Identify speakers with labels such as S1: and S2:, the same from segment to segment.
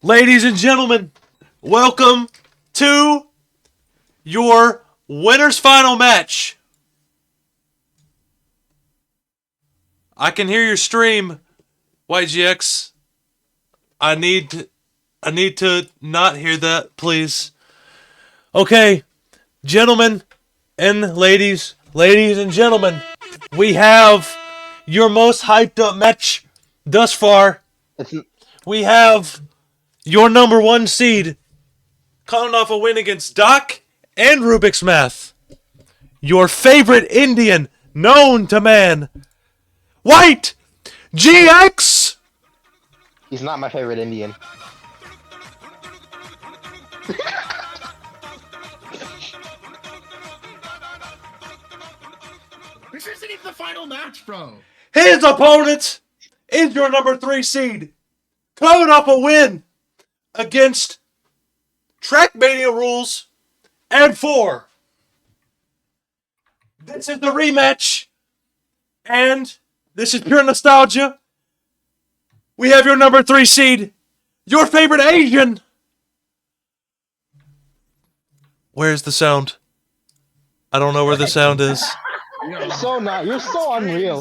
S1: Ladies and gentlemen, welcome to your winner's final match. I can hear your stream, WhiteGX. I need to not hear that, please. Okay, gentlemen and ladies and gentlemen, we have your most hyped up match thus far. We have your number one seed coming off a win against Doc and Rubik's Math. Your favorite Indian known to man, WhiteGX.
S2: He's not my favorite Indian.
S3: This isn't even the final match, bro.
S1: His opponent is your number 3 seed, coming off a win against Trackmania Rules and 4. This is the rematch, and this is pure nostalgia. We have your number 3 seed, your favorite Asian. Where's the sound? I don't know where the sound is.
S2: You're so unreal.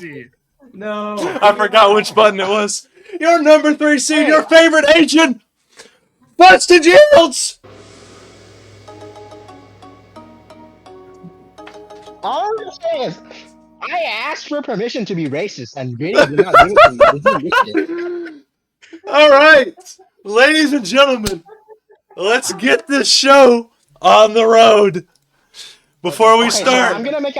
S3: No.
S1: I forgot which button it was. Your number 3 seed, your favorite Asian, FustinJields.
S2: All I'm saying is, I asked for permission to be racist, and Grady did not give it to me. He didn't
S1: All right, ladies and gentlemen, let's get this show on the road. Before we start,
S2: so I'm gonna make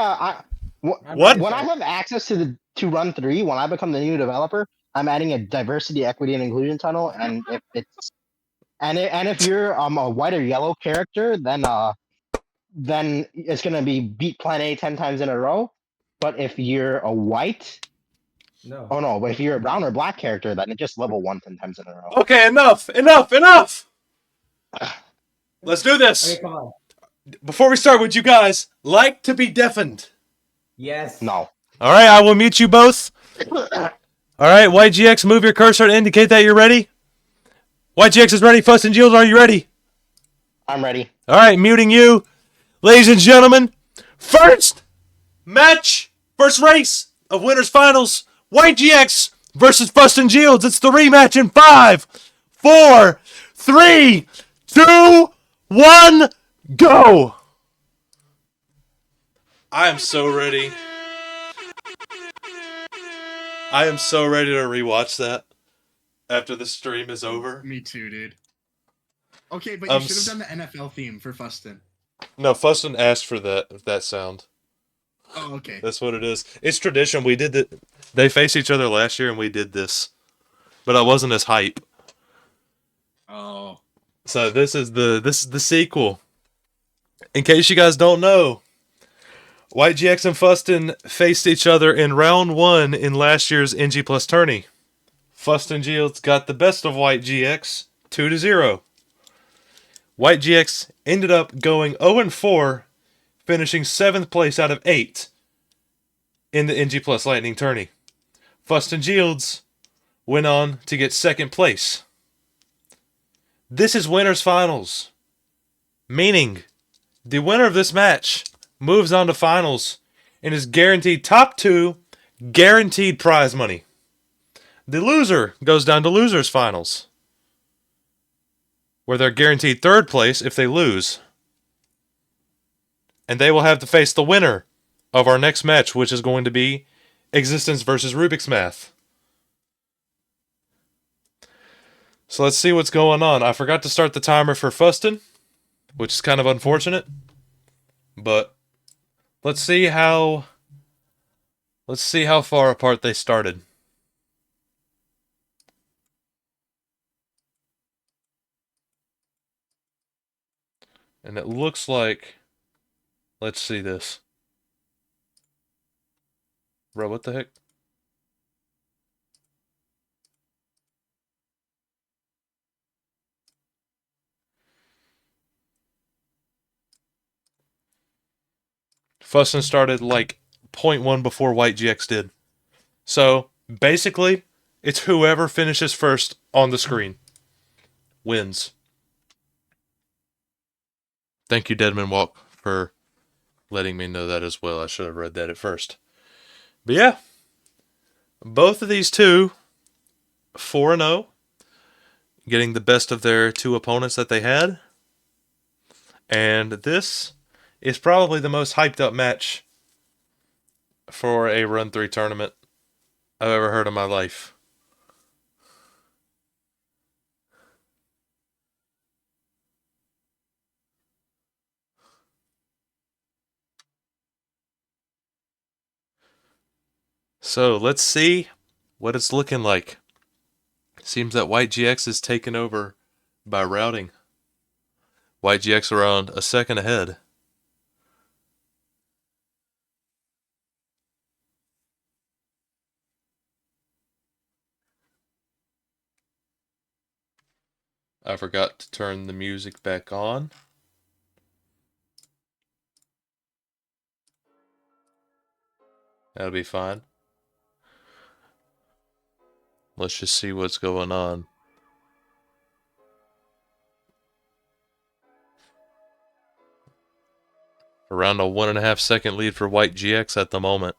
S1: what?
S2: When I have access to Run 3, when I become the new developer, I'm adding a diversity, equity, and inclusion tunnel. And if you're a white or yellow character, then it's gonna be beat Plan A 10 times in a row. But if you're a white, but if you're a brown or black character, then it just level 1 10 times in a row.
S1: Okay, enough. Let's do this.
S4: Okay, come on.
S1: Before we start, would you guys like to be deafened?
S4: Yes.
S2: No.
S1: All right, I will mute you both. All right, WhiteGX, move your cursor to indicate that you're ready. WhiteGX is ready. FustinJields, are you ready?
S2: I'm ready.
S1: All right, muting you. Ladies and gentlemen, first match, first race of winners finals, WhiteGX versus FustinJields. It's the rematch in 5, 4, 3, 2, 1, go. I am so ready. I am so ready to rewatch that after the stream is over.
S3: Me too, dude. Okay, but you should have done the NFL theme for Fustin.
S1: No, Fustin asked for that sound.
S3: Oh, okay.
S1: That's what it is. It's tradition. We did it. They faced each other last year, and we did this, but I wasn't as hype.
S3: Oh.
S1: So this is the sequel. In case you guys don't know, WhiteGX and Fustin faced each other in round 1 in last year's NG Plus tourney. FustinJields got the best of WhiteGX 2-0. WhiteGX ended up going 0-4, finishing 7th place out of 8 in the NG Plus Lightning tourney. FustinJields went on to get 2nd place. This is winners finals, meaning the winner of this match moves on to finals and is guaranteed top 2, guaranteed prize money. The loser goes down to losers finals, where they're guaranteed 3rd place if they lose. And they will have to face the winner of our next match, which is going to be Existence versus Rubik's Math. So let's see what's going on. I forgot to start the timer for Fustin, which is kind of unfortunate. But let's see how far apart they started. And it looks like, let's see this. Bro, what the heck? Fustin started like 0.1 before WhiteGX did. So, basically, it's whoever finishes first on the screen. wins. Thank you, Deadman Walk, for letting me know that as well. I should have read that at first. But yeah, both of these two, 4-0, getting the best of their two opponents that they had. And this is probably the most hyped up match for a Run 3 tournament I've ever heard in my life. So let's see what it's looking like. Seems that WhiteGX is taken over by routing. WhiteGX around a second ahead. I forgot to turn the music back on. That'll be fine. Let's just see what's going on. Around a 1.5 second lead for WhiteGX at the moment.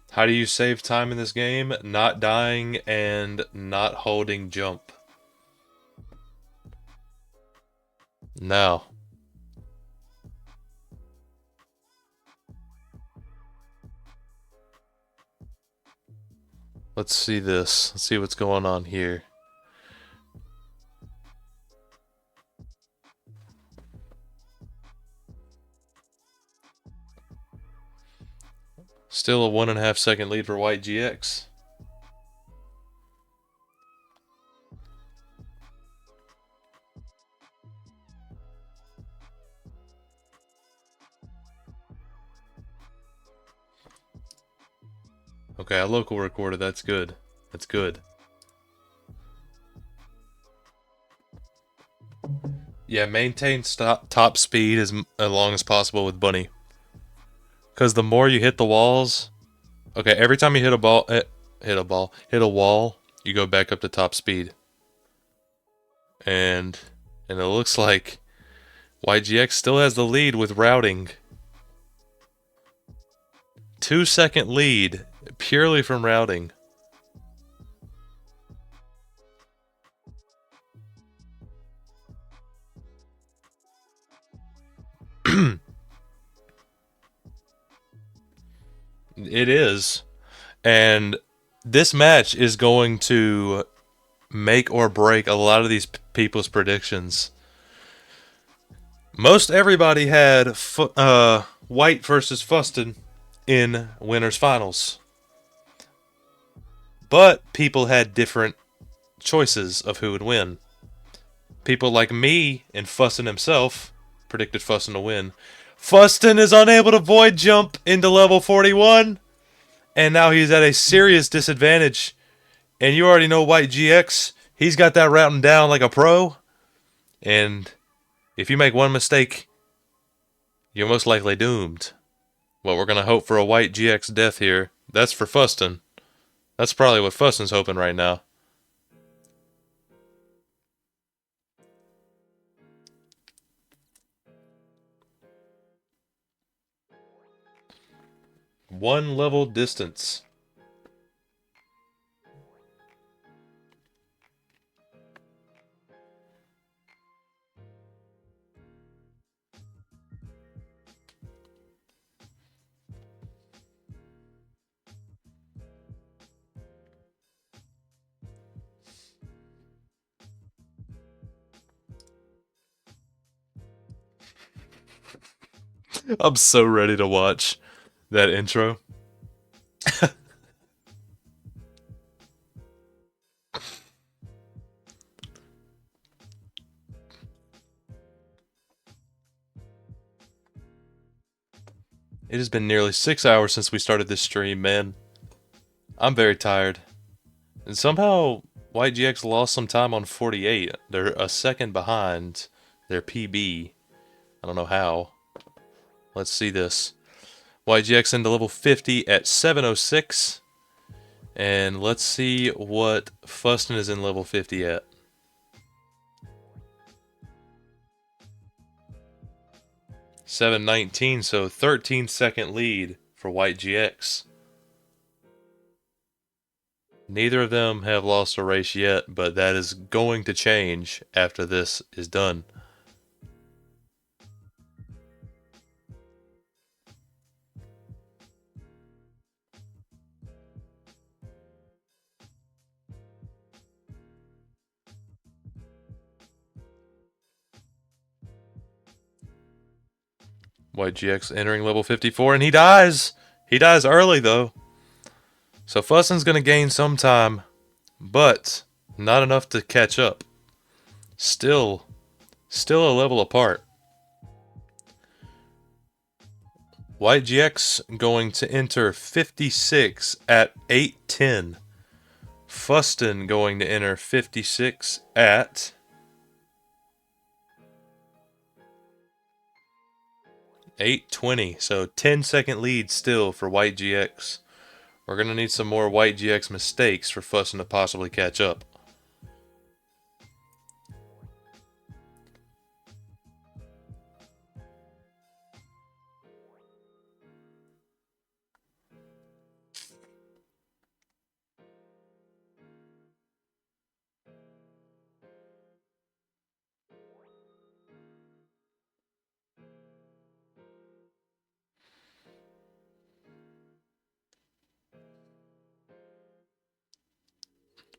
S1: How do you save time in this game? Not dying and not holding jump. Now. Let's see this. Let's see what's going on here. Still a 1.5 second lead for WhiteGX. Okay, I local recorded. That's good. That's good. Yeah, maintain top speed as long as possible with Bunny. Because the more you hit the walls... Okay, every time you hit a wall, you go back up to top speed. And it looks like WhiteGX still has the lead with routing. 2-second lead purely from routing. It is. And this match is going to make or break a lot of these people's predictions. Most everybody had White versus Fustin in winners finals. But people had different choices of who would win. People like me and Fustin himself predicted Fustin to win. Fustin is unable to void jump into level 41. And now he's at a serious disadvantage. And you already know WhiteGX. He's got that routing down like a pro. And if you make one mistake, you're most likely doomed. Well, we're going to hope for a WhiteGX death here. That's for Fustin. That's probably what Fustin's hoping right now. One level distance. I'm so ready to watch that intro. It has been nearly 6 hours since we started this stream, man. I'm very tired. And somehow, WhiteGX lost some time on 48. They're a second behind their PB. I don't know how. Let's see this. WhiteGX into level 50 at 7:06. And let's see what Fustin is in level 50 at. 719, so 13-second lead for WhiteGX. Neither of them have lost a race yet, but that is going to change after this is done. WhiteGX entering level 54, and he dies! He dies early, though. So Fustin's going to gain some time, but not enough to catch up. Still a level apart. WhiteGX going to enter 56 at 810. Fustin going to enter 56 at 820. So 10-second lead still for WhiteGX. We're going to need some more WhiteGX mistakes for Fustin to possibly catch up.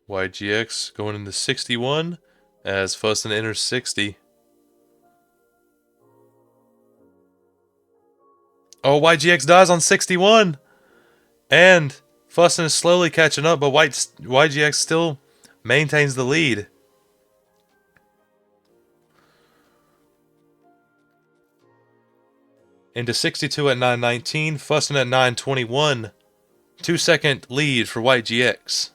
S1: WhiteGX going into 61 as Fustin enters 60. Oh, WhiteGX dies on 61! And Fustin is slowly catching up, but WhiteGX still maintains the lead. Into 62 at 919, Fustin at 921. 2-second lead for WhiteGX.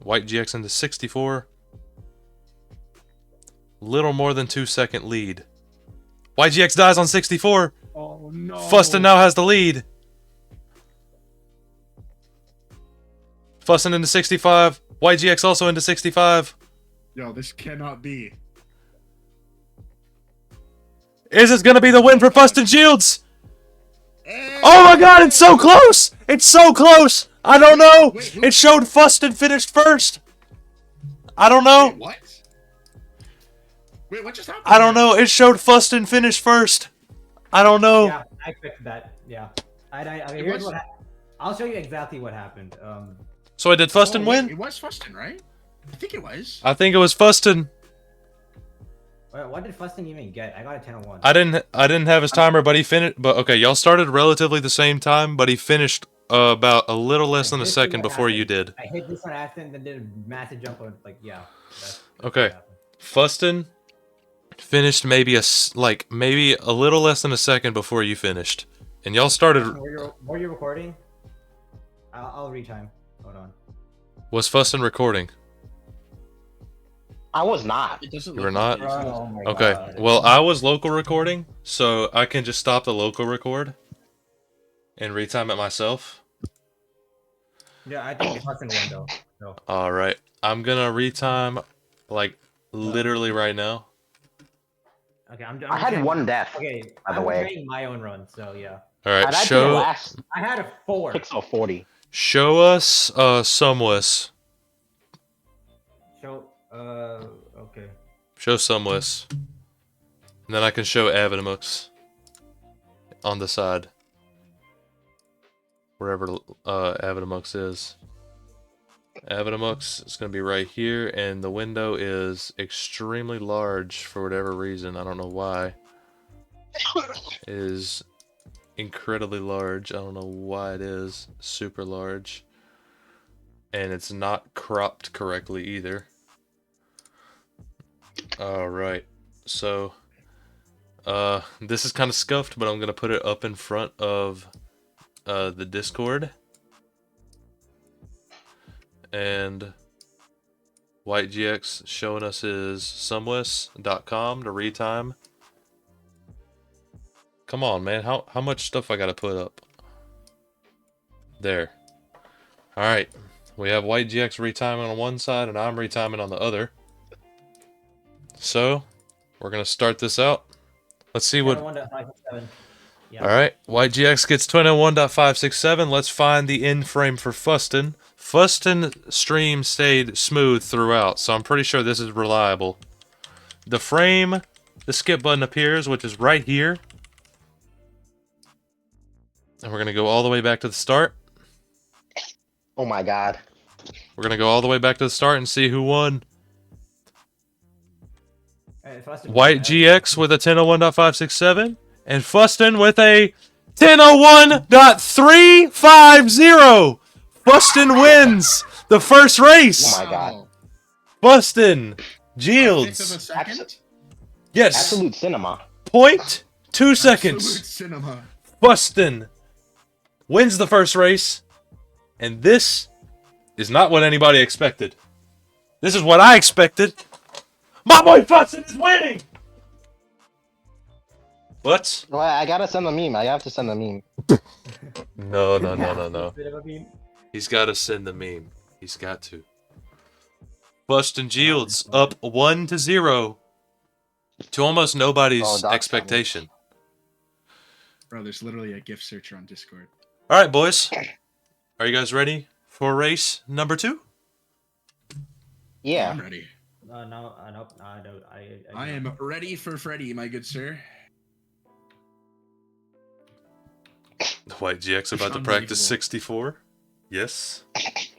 S1: WhiteGX into 64. Little more than 2-second lead. WhiteGX dies on 64.
S3: Oh no.
S1: Fustin now has the lead. Fustin into 65. WhiteGX also into 65.
S3: Yo, this cannot be.
S1: Is this going to be the win for FustinJields? Oh my god, it's so close! It's so close! I don't know!
S3: Wait,
S1: It showed Fustin finished first! I don't know!
S3: Wait, what? Wait, what just happened?
S1: I don't know, it showed Fustin finished first! I don't know!
S4: Yeah, I expected that. Yeah. I mean, here's what I'll show you exactly what happened.
S1: So did Fustin win?
S3: It was Fustin, right? I think it was.
S1: I think it was Fustin.
S4: What did Fustin even get? I got a 10-1.
S1: I didn't have his timer, but he finished. But okay, y'all started relatively the same time, but he finished about a little less than a second before you did.
S4: I hit this on accident, then did a massive jump on, like, yeah. That's
S1: Okay, Fustin finished maybe maybe a little less than a second before you finished, and y'all started.
S4: Were you recording? I'll retime. Hold on.
S1: Was Fustin recording?
S2: I was not.
S3: It doesn't.
S1: You were not?
S4: Oh my
S1: Okay.
S4: God.
S1: Well, I was local recording, so I can just stop the local record and retime it myself.
S4: Yeah, I think Fustin won though. So.
S1: All right. I'm gonna retime like literally right now.
S4: Okay, I'm
S2: I had one death.
S4: Okay,
S2: by the
S4: I'm
S2: way.
S4: creating my own run, so yeah.
S1: All right.
S2: I'd
S1: Show
S2: last
S4: I had a 4.
S2: pixel 40.
S1: show us Sumwis.
S4: So, okay.
S1: Show Sumwis. And then I can show Avidemux on the side. Wherever Avidemux is. Avidemux is going to be right here, and the window is extremely large for whatever reason. I don't know why. It is incredibly large. I don't know why it is super large. And it's not cropped correctly either. Alright, so this is kind of scuffed, but I'm going to put it up in front of the Discord. And WhiteGX showing us his sumwis.com to retime. Come on, man. How much stuff I gotta put up? There. Alright. We have WhiteGX retiming on one side and I'm retiming on the other. So, we're gonna start this out. Let's see what...
S4: 21.567. Yeah.
S1: Alright, WhiteGX gets 21.567. Let's find the end frame for Fustin. Fustin stream stayed smooth throughout, so I'm pretty sure this is reliable. The frame, the skip button appears, which is right here. And we're going to go all the way back to the start.
S2: Oh my god.
S1: We're going to go all the way back to the start and see who won. WhiteGX with a 1001.567. And Fustin with a 1001.350. Fustin wins the first race.
S2: Oh my god.
S1: Fustin
S3: Fifth of a
S1: Jields.
S3: second?
S1: Yes.
S2: Absolute cinema.
S1: 0.2 seconds.
S3: Absolute cinema.
S1: Fustin wins the first race. And this is not what anybody expected. This is what I expected. My boy Fustin is winning. What?
S2: Well, I gotta send the meme. I have to send the meme.
S1: No.
S4: Bit of a meme.
S1: He's got to send the meme. He's got to. FustinJields up 1-0 to almost nobody's expectation.
S3: Bro, there's literally a gift searcher on Discord.
S1: All right, boys. Are you guys ready for race number 2?
S2: Yeah.
S3: I'm ready.
S4: No, nope, I don't.
S3: I am ready for Freddy, my good sir.
S1: WhiteGX about to practice 64. Yes. It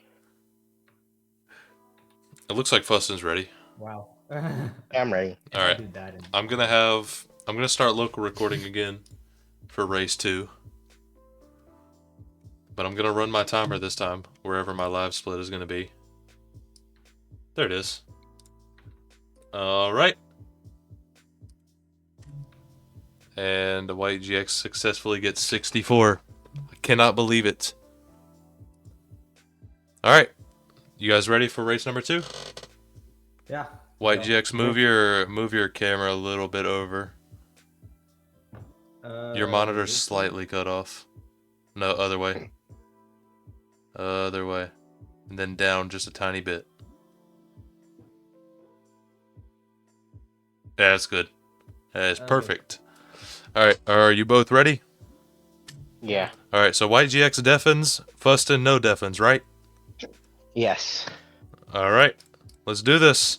S1: looks like Fustin's ready.
S4: Wow.
S2: I'm ready.
S1: All right. I'm gonna start local recording again for race 2. But I'm gonna run my timer this time, wherever my live split is gonna be. There it is. Alright. And WhiteGX successfully gets 64. I cannot believe it. Alright. You guys ready for race number 2?
S4: Yeah.
S1: WhiteGX, move your camera a little bit over. Your monitor's slightly cut off. No, other way. Other way. And then down just a tiny bit. Yeah, that's good. That's perfect. Alright, are you both ready?
S2: Yeah.
S1: Alright, so WhiteGX deafens, Fustin no deafens, right?
S2: Yes.
S1: Alright, let's do this.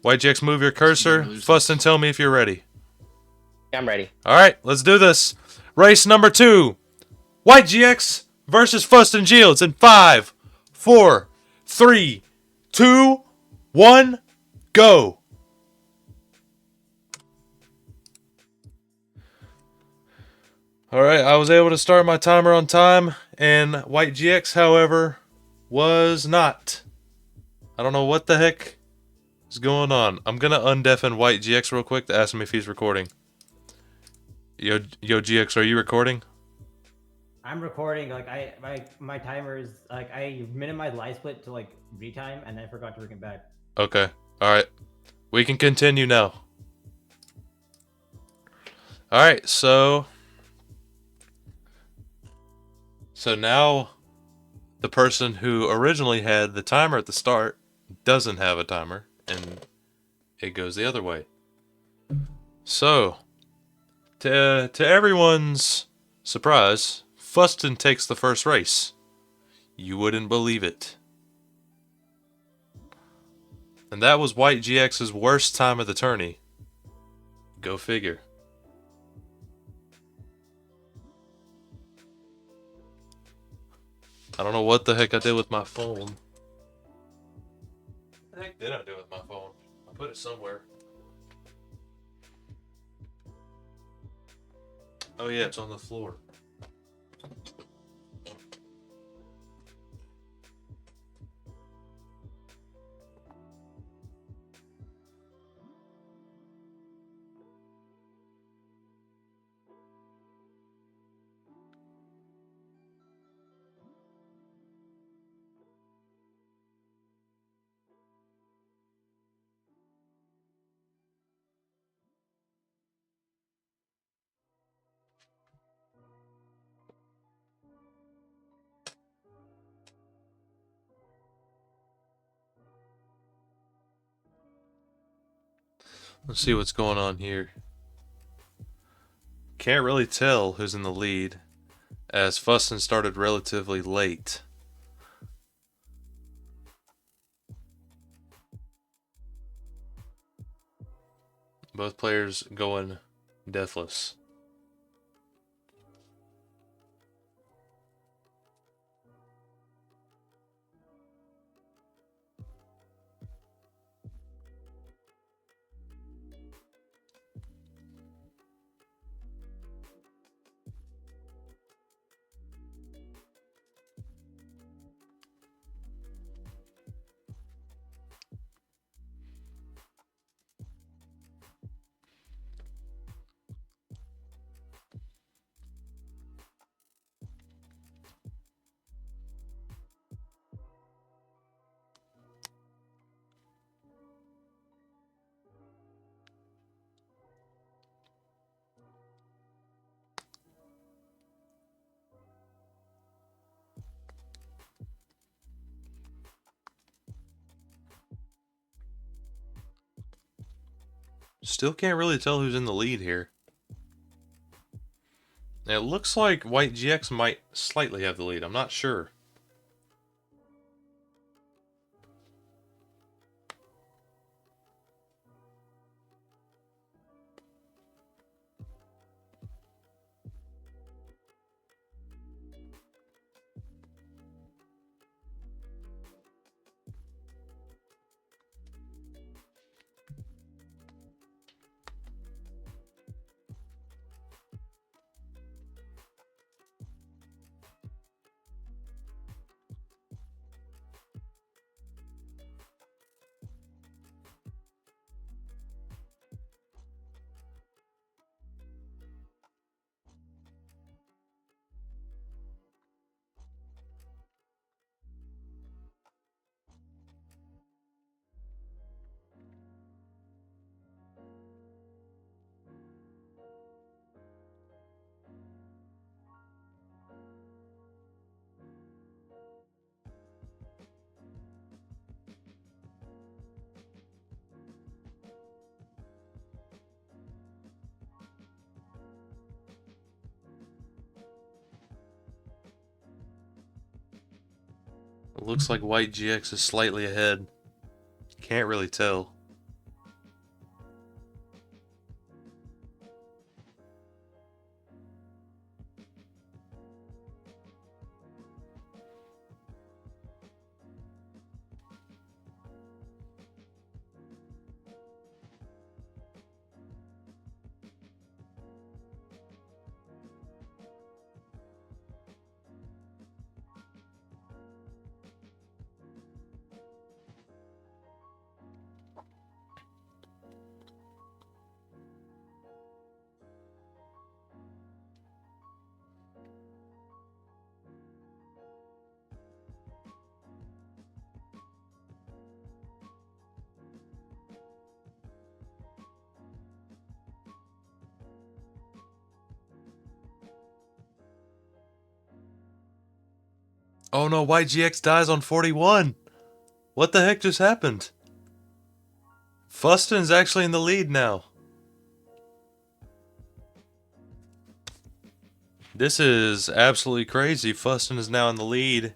S1: WhiteGX, move your cursor. Fustin, tell me if you're ready.
S2: I'm ready.
S1: Alright, let's do this. Race number 2. WhiteGX versus FustinJields in 5, 4, 3, 2, 1, go. Alright, I was able to start my timer on time, and WhiteGX, however, was not. I don't know what the heck is going on. I'm gonna undeafen WhiteGX real quick to ask him if he's recording. Yo GX, are you recording?
S4: I'm recording. Like my timer is like I minimized live split to like retime, and then I forgot to bring it back.
S1: Okay. Alright. We can continue now. Alright, so now the person who originally had the timer at the start doesn't have a timer, and it goes the other way. So, to everyone's surprise, Fustin takes the first race. You wouldn't believe it. And that was WhiteGX's worst time of the tourney. Go figure. I don't know what the heck I did with my phone. What the heck did I do with my phone? I put it somewhere. Oh yeah, it's on the floor. Let's see what's going on here. Can't really tell who's in the lead, as Fustin started relatively late. Both players going deathless. Still can't really tell who's in the lead here. It looks like WhiteGX might slightly have the lead. I'm not sure. It looks like WhiteGX is slightly ahead. Can't really tell. Oh no, WhiteGX dies on 41. What the heck just happened? Fustin's actually in the lead now. This is absolutely crazy. Fustin is now in the lead.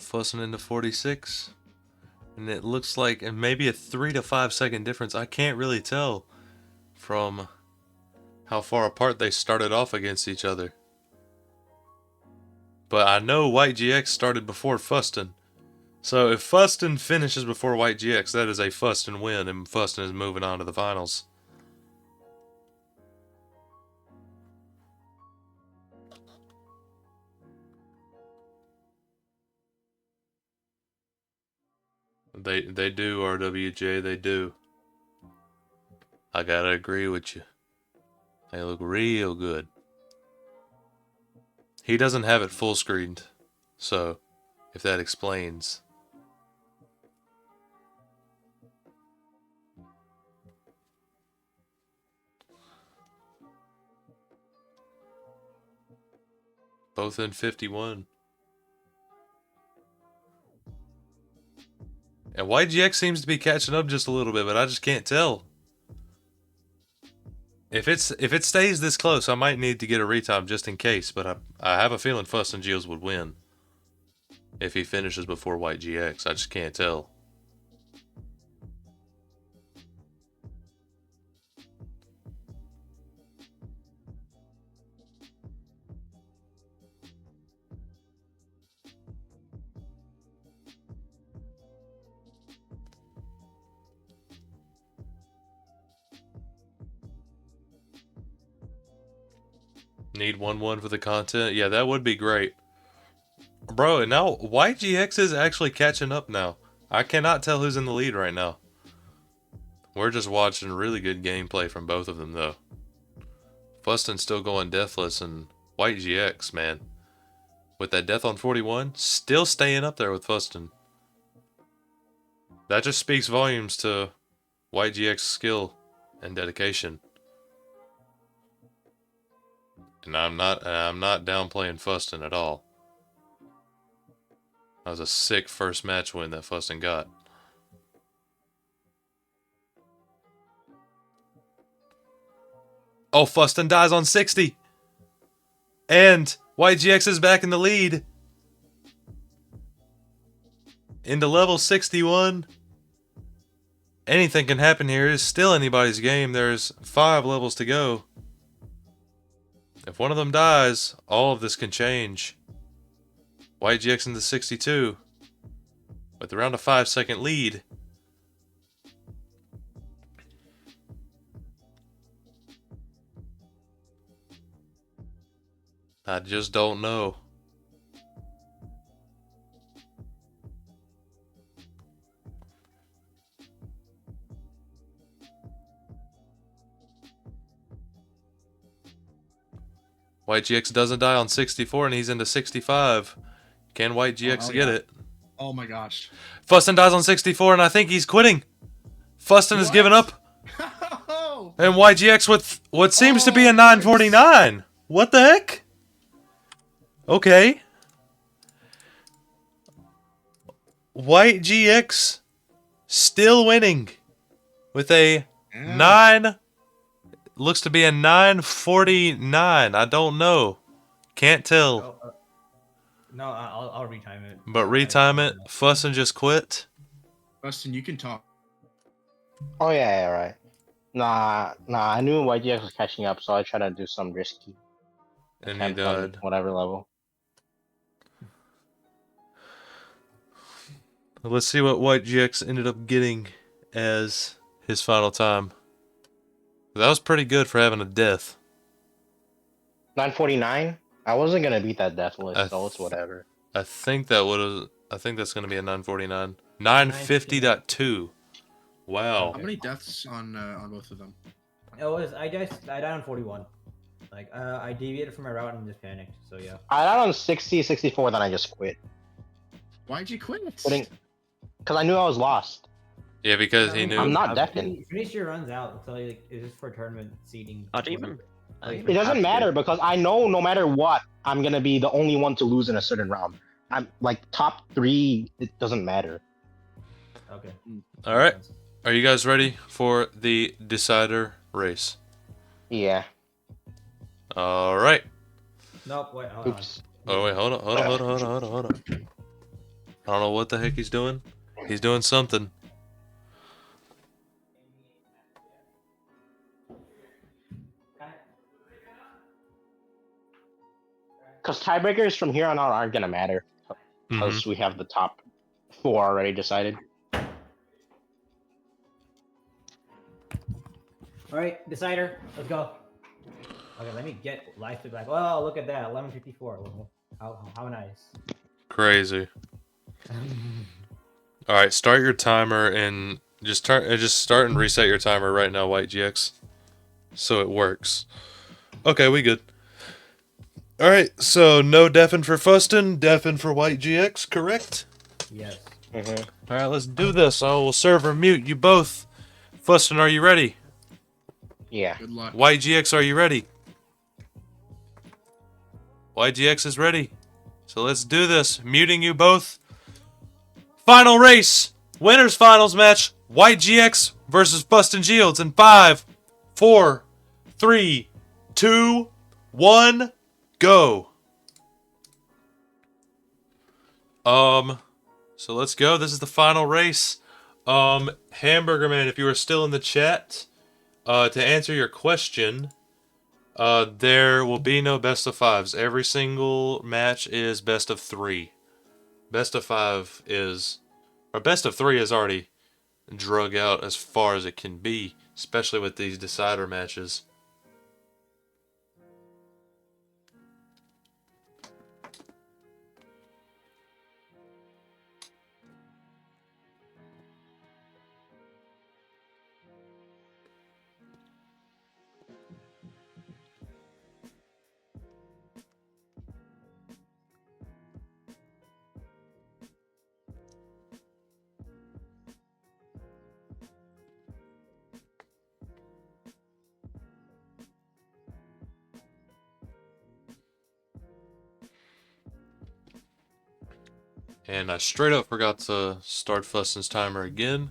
S1: Fustin into 46. And it looks like maybe a 3 to 5 second difference. I can't really tell from how far apart they started off against each other. But I know WhiteGX started before Fustin. So if Fustin finishes before WhiteGX, that is a Fustin win, and Fustin is moving on to the finals. They do, RWJ, they do. I gotta agree with you. They look real good. He doesn't have it full screened, so if that explains. Both in 51. And WhiteGX seems to be catching up just a little bit, but I just can't tell. If it stays this close, I might need to get a retime just in case, but I have a feeling FustinJields would win if he finishes before WhiteGX. I just can't tell. Need 1-1 for the content? Yeah, that would be great. Bro, now WhiteGX is actually catching up now. I cannot tell who's in the lead right now. We're just watching really good gameplay from both of them, though. Fustin's still going deathless, and WhiteGX, man, with that death on 41, still staying up there with Fustin. That just speaks volumes to WhiteGX's skill and dedication. And I'm not downplaying Fustin at all. That was a sick first match win that Fustin got. Oh, Fustin dies on 60. And WhiteGX is back in the lead. Into level 61. Anything can happen here. It's still anybody's game. There's 5 levels to go. If one of them dies, all of this can change. WhiteGX into 62. With around a 5-second lead. I just don't know. WhiteGX doesn't die on 64 and he's into 65. Can WhiteGX get it?
S3: Oh my gosh.
S1: Fustin dies on 64 and I think he's quitting. Fustin has given up. And WhiteGX with what seems to be a 949. What the heck? Okay. WhiteGX still winning with a 9. Looks to be a 949. I don't know. Can't tell.
S4: No, I'll retime it.
S1: But retime it. Fustin just quit.
S3: Fustin, you can talk.
S2: Oh yeah, right. Nah. I knew WhiteGX was catching up, so I tried to do some risky.
S1: And he died.
S2: Whatever level.
S1: Let's see what WhiteGX ended up getting as his final time. That was pretty good for having a death.
S2: 949. I wasn't gonna beat that death list, so it's whatever.
S1: I think that would. I think that's gonna be a 949. 950.2. Wow.
S3: How many deaths on both of them?
S4: It was I died on 41. Like I deviated from my route and just panicked. So yeah.
S2: I died on 60, 64, then I just quit.
S3: Why'd you quit?
S2: Because I knew I was lost.
S1: Yeah, because he knew.
S2: I'm not deafened.
S4: Finish your runs out until like it's just for tournament seeding.
S5: Not even.
S2: It doesn't matter because I know no matter what, I'm gonna be the only one to lose in a certain round. I'm like top 3. It doesn't matter.
S4: Okay.
S1: All right. Are you guys ready for the decider race?
S2: Yeah.
S1: All right.
S4: Nope. Wait. Hold
S2: Oops.
S1: Oh wait, hold on. I don't know what the heck he's doing. He's doing something.
S2: Because tiebreakers from here on out aren't gonna matter. Because we have the top 4 already decided.
S4: All right, decider. Let's go. Okay, let me get life to back. Oh, look at that. 1154. How nice.
S1: Crazy. All right, start your timer and just start and reset your timer right now, WhiteGX, so it works. Okay, we good. All right, so no deafin for Fustin, deafin for WhiteGX, correct?
S4: Yes.
S1: All right, let's do this. I will server mute you both. Fustin, are you ready?
S2: Yeah.
S3: Good luck.
S1: WhiteGX, are you ready? WhiteGX is ready. So let's do this. Muting you both. Final race. Winners finals match. WhiteGX versus FustinJields in 5, 4, 3, 2, 1, go. So let's go. This is the final race. Hamburger Man, if you are still in the chat, to answer your question, there will be no best of fives. Every single match is best of 3. Best of 5 is, or best of 3 is already drug out as far as it can be, especially with these decider matches. And I straight up forgot to start Fustin's timer again.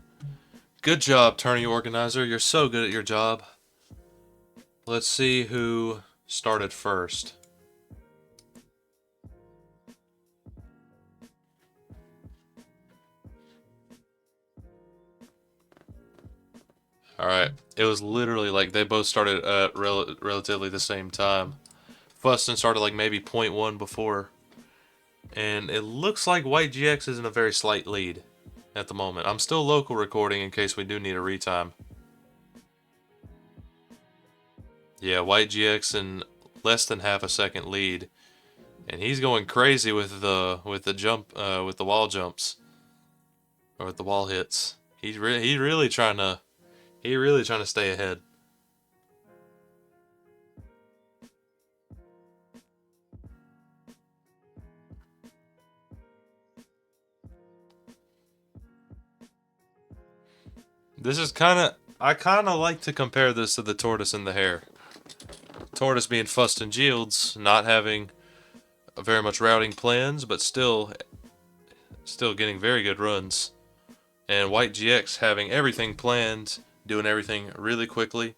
S1: Good job, tourney organizer. You're so good at your job. Let's see who started first. Alright, it was literally like they both started at relatively the same time. Fustin started like maybe 0.1 before. And it looks like WhiteGX is in a very slight lead at the moment. I'm still local recording in case we do need a retime. Yeah, WhiteGX in less than half a second lead. And he's going crazy with the jump with the wall jumps. Or with the wall hits. He's really trying to stay ahead. This is I kind of like to compare this to the tortoise and the hare. Tortoise being FustinJields, not having very much routing plans, but still getting very good runs. And WhiteGX having everything planned, doing everything really quickly,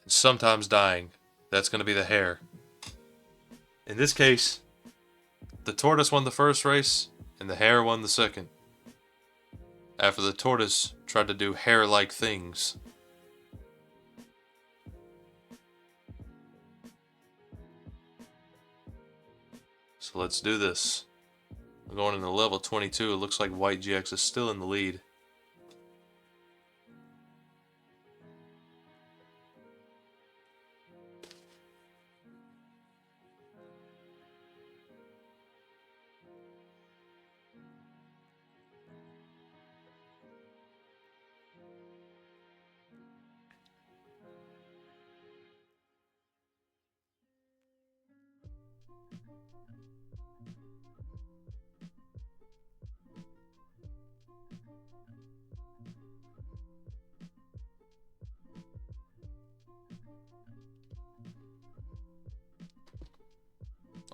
S1: and sometimes dying. That's going to be the hare. In this case, the tortoise won the first race, and the hare won the second. After the tortoise tried to do hare-like things. So let's do this. We're going into level 22. It looks like WhiteGX is still in the lead.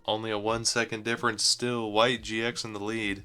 S1: Only a 1 second difference still. WhiteGX in the lead.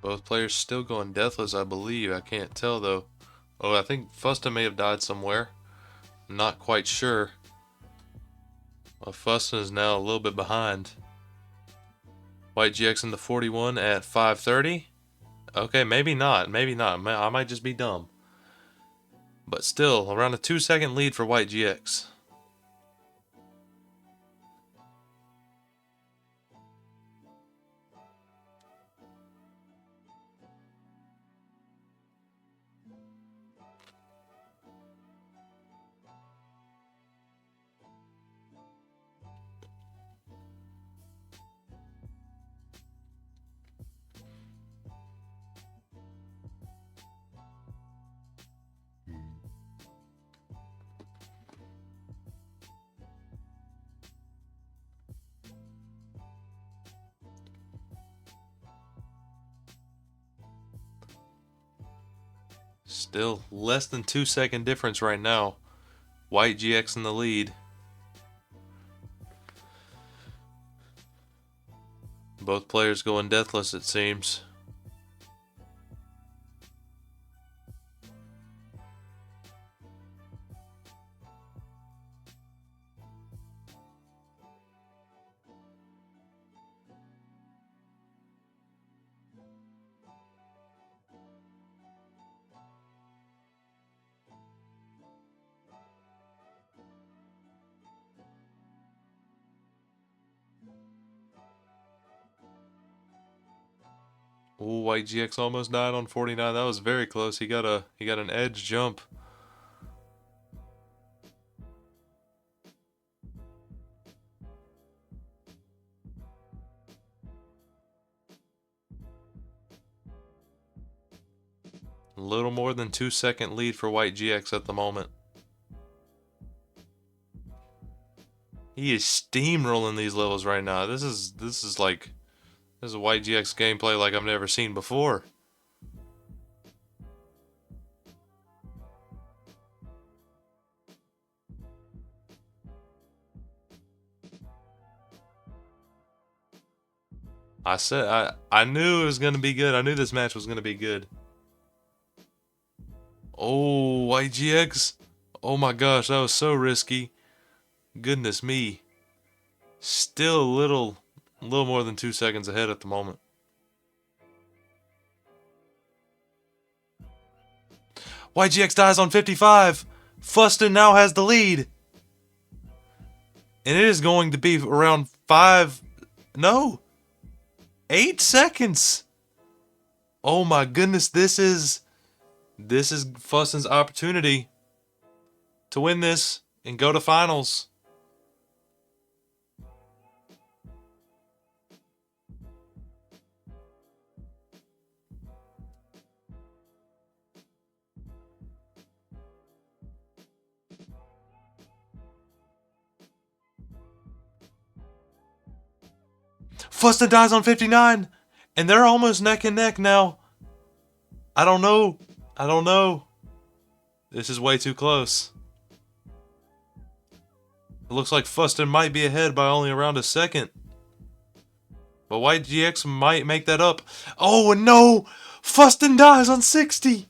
S1: Both players still going deathless, I believe. I can't tell though. Oh, I think Fustin may have died somewhere. I'm not quite sure. Well, Fustin is now a little bit behind. WhiteGX in the 41 at 5:30. Okay, maybe not. Maybe not. I might just be dumb. But still, around a 2-second lead for WhiteGX. Still less than 2-second difference right now. WhiteGX in the lead. Both players going deathless, it seems. Ooh, WhiteGX almost died on 49. That was very close. He got an edge jump. A little more than 2-second lead for WhiteGX at the moment. He is steamrolling these levels right now. This is a WhiteGX gameplay like I've never seen before. I knew it was gonna be good. I knew this match was gonna be good. Oh, WhiteGX. Oh my gosh, that was so risky. Goodness me. Still a little more than 2 seconds ahead at the moment. WhiteGX dies on 55. Fustin now has the lead. And it is going to be around 8 seconds. Oh my goodness, this is Fustin's opportunity to win this and go to finals. Fustin dies on 59, and they're almost neck and neck now. I don't know. This is way too close. It looks like Fustin might be ahead by only around a second. But WhiteGX might make that up. Oh no! Fustin dies on 60!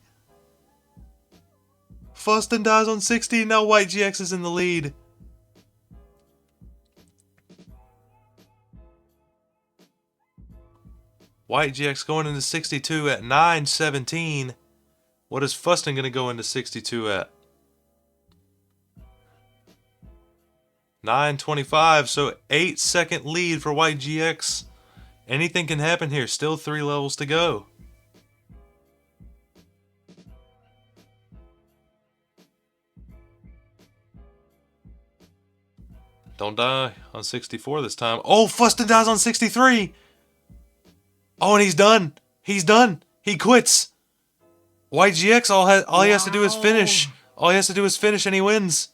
S1: Fustin dies on 60, now WhiteGX is in the lead. WhiteGX going into 62 at 9:17. What is Fustin going to go into 62 at? 9:25, so 8-second lead for WhiteGX. Anything can happen here. Still 3 levels to go. Don't die on 64 this time. Oh, Fustin dies on 63. Oh, and he's done. He's done. He quits. WhiteGX, all he has to do is finish. All he has to do is finish and he wins.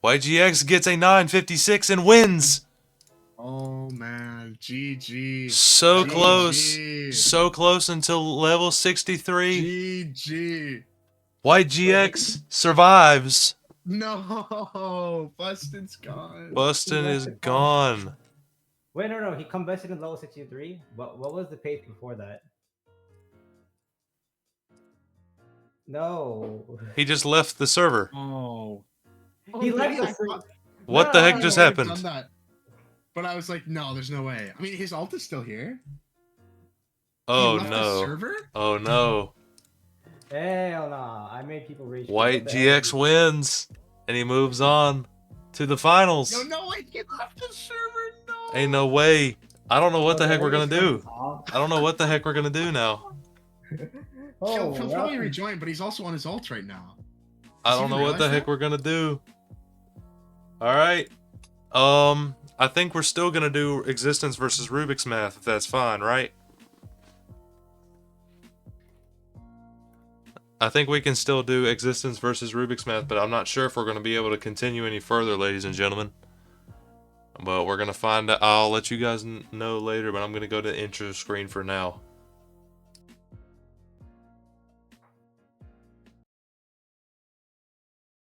S1: WhiteGX gets a 9:56 and wins.
S3: Oh man, GG.
S1: So
S3: GG.
S1: close. So close until level 63.
S3: GG.
S1: WhiteGX survives.
S3: No, Fustin's gone.
S1: Fustin is gone.
S4: Wait, no. He combusted in level 63. What was the pace before that? No.
S1: He just left the server.
S3: Oh.
S4: He
S3: Oh,
S4: left
S3: really?
S4: the server.
S1: What the heck
S4: No.
S1: just
S3: might have
S1: happened?
S3: done that. But I was like, no, there's no way. I mean, his ult is still here.
S1: Oh
S3: He left the
S1: no.
S3: server?
S1: Oh no.
S4: Hell nah. I made people rage. quit.
S1: White
S4: What the hell?
S1: GX wins. And he moves on to the finals.
S3: No way. He left the server. No.
S1: Ain't no way. I don't know what the
S4: Okay,
S1: heck we're gonna
S4: let me
S1: do.
S4: just off.
S1: I don't know what the heck we're gonna do now.
S3: He'll
S4: Oh,
S3: probably
S4: well.
S3: rejoin, but he's also on his ult right now.
S1: I
S3: Does he
S1: don't know
S3: even
S1: what the
S3: realize
S1: heck
S3: that?
S1: we're gonna do. Alright. I think we're still gonna do Existence versus Rubik's Math, if that's fine, right? I think we can still do Existence versus Rubik's Math, but I'm not sure if we're gonna be able to continue any further, ladies and gentlemen. But we're gonna find out. I'll let you guys know later, but I'm gonna go to the intro screen for now.